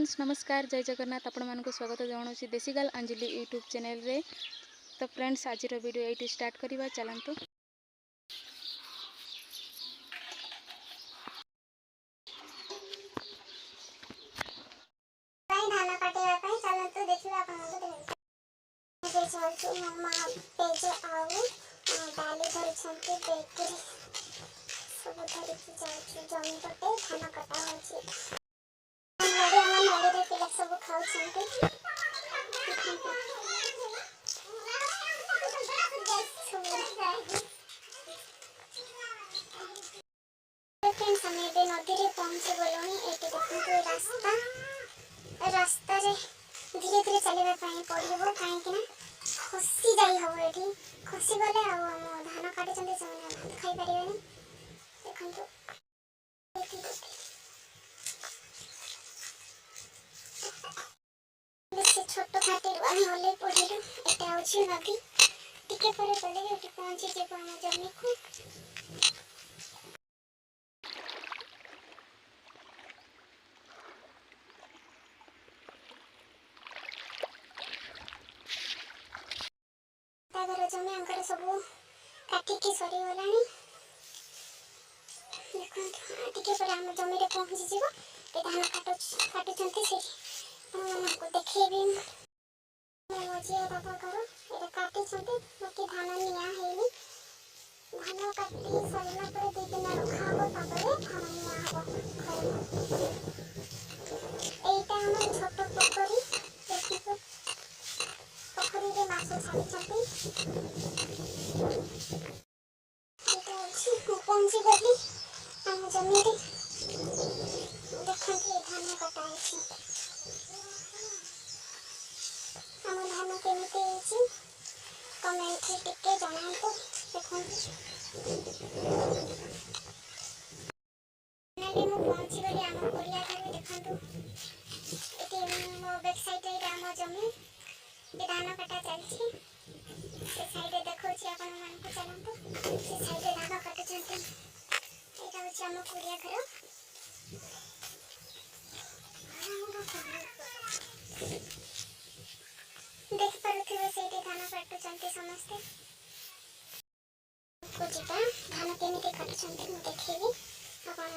Friends नमस्कार जय जगन्नाथ आपण मानक स्वागत जनाऊँ देसी गर्ल अंजलि यूट्यूब चैनल रे। तो फ्रेंड्स आज वीडियो ये स्टार्ट करवा चलतु। जमी पटे खाना कटा हो सब खाऊ नदी में पहुंची गलुणी ये देखते रास्ता धीरे धीरे चलने पड़ो कहीं खसी जा ये खसी गले धान काटुच्च भात खाई पारे देखो छोट घाटी हल पड़ू यहाँ हूँ नदी टिके पर गले पहुंची जीव आम जमी को। जमी अंकर सब काटिकी सरीगला देखते टे आम जमी पहुंची जीव धान काटुच्च देखी मो झील बाबा ये काटी बाकी धान निया है धान काटी सरला 2 दिन रखा हम धान निया हम यहाँ छोट पोखरी पोखरी में माछ छाड़ी पहुंची गली आम जमी देखते धान कटा आम धान केमी कमेंट टिके जनातु देखो पहुंची गली आम पड़िया देखु मो बैक साइड आम जमी धान कटा चलती साइड देखा चलतु से साइड धान काटुच्च यहाँ हूँ आम कुड़िया घर देख पारे से धान काटुच्च समस्ते को जीवा धान केमी काटुच्च देखी आपण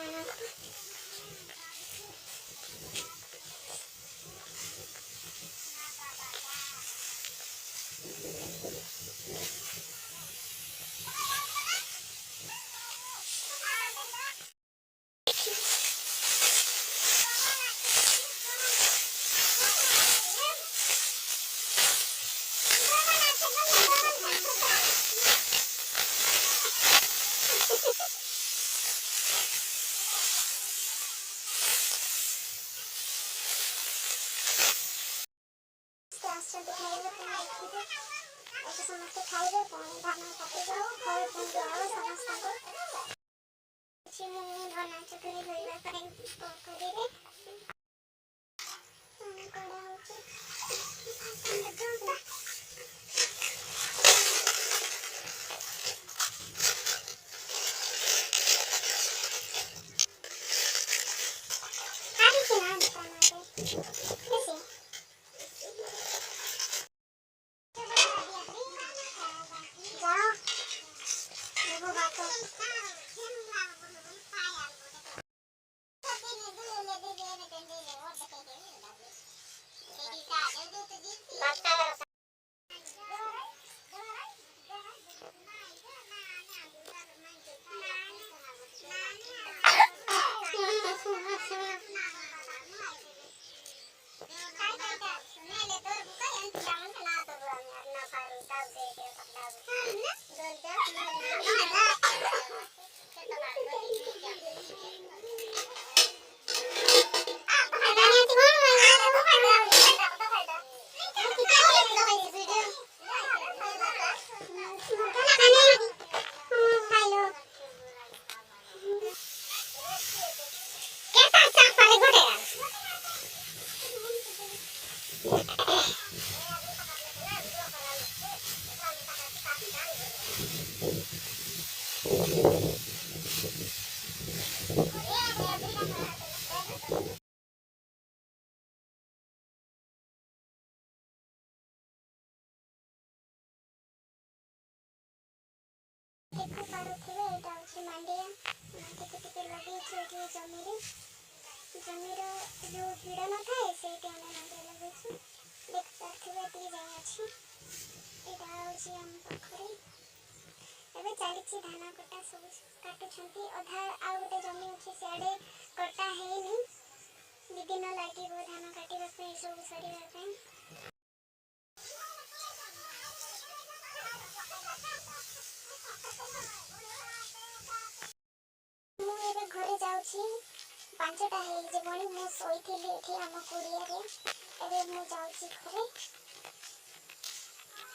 समस्त खाइबे धान काटे धान चुकरी धोइबा कड़े ପାରୁଥିବେ ଏଇଟା ହେଉଛି ମାଣ୍ଡିଆ ଟିକେ ଟିକେ ଲଗେଇଛୁ ଏଠି ଜମିର ଯେଉଁ ହିଡ଼ ନଥାଏ ସେଇଠି ଆମେ ମାଣ୍ଡିଆ ଲଗେଇଛୁ ଦେଖିପାରୁଥିବେ ଏତିକି ଯାଇ ଅଛି। ଏଇଟା ହେଉଛି ଆମ ପାଖରେ ଏବେ ଚାଲିଛି ଧାନ କଟା ସବୁ କାଟୁଛନ୍ତି ଅଧା ଆଉ ଗୋଟେ ଜମି ଅଛି ସିଆଡ଼େ କଟା ହେଇନି 2 ଦିନ ଲାଗିବ ଧାନ କାଟିବା ପାଇଁ ସବୁ ସରିବା ପାଇଁ। ମୁଁ ଏବେ ଘରେ ଯାଉଛି 5ଟା ହେଇଯିବଣି ମୁଁ ଶୋଇଥିଲି ଏଠି ଆମ କୁଡ଼ିଆରେ ଏବେ ମୁଁ ଯାଉଛି ଘରେ।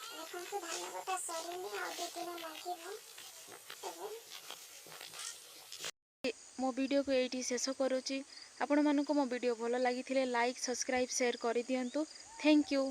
ଦେଖନ୍ତୁ ଧାନ କଟା ସରିନି ଆଉ 2 ଦିନ ଲାଗିବ। ଏବେ ମୋ ଭିଡ଼ିଓକୁ ଏଇଠି ଶେଷ କରୁଛି। ଆପଣମାନଙ୍କୁ ମୋ ଭିଡ଼ିଓ ଭଲ ଲାଗିଥିଲେ ଲାଇକ୍ ସବସ୍କ୍ରାଇବ୍ ସେୟାର କରିଦିଅନ୍ତୁ। Thank you.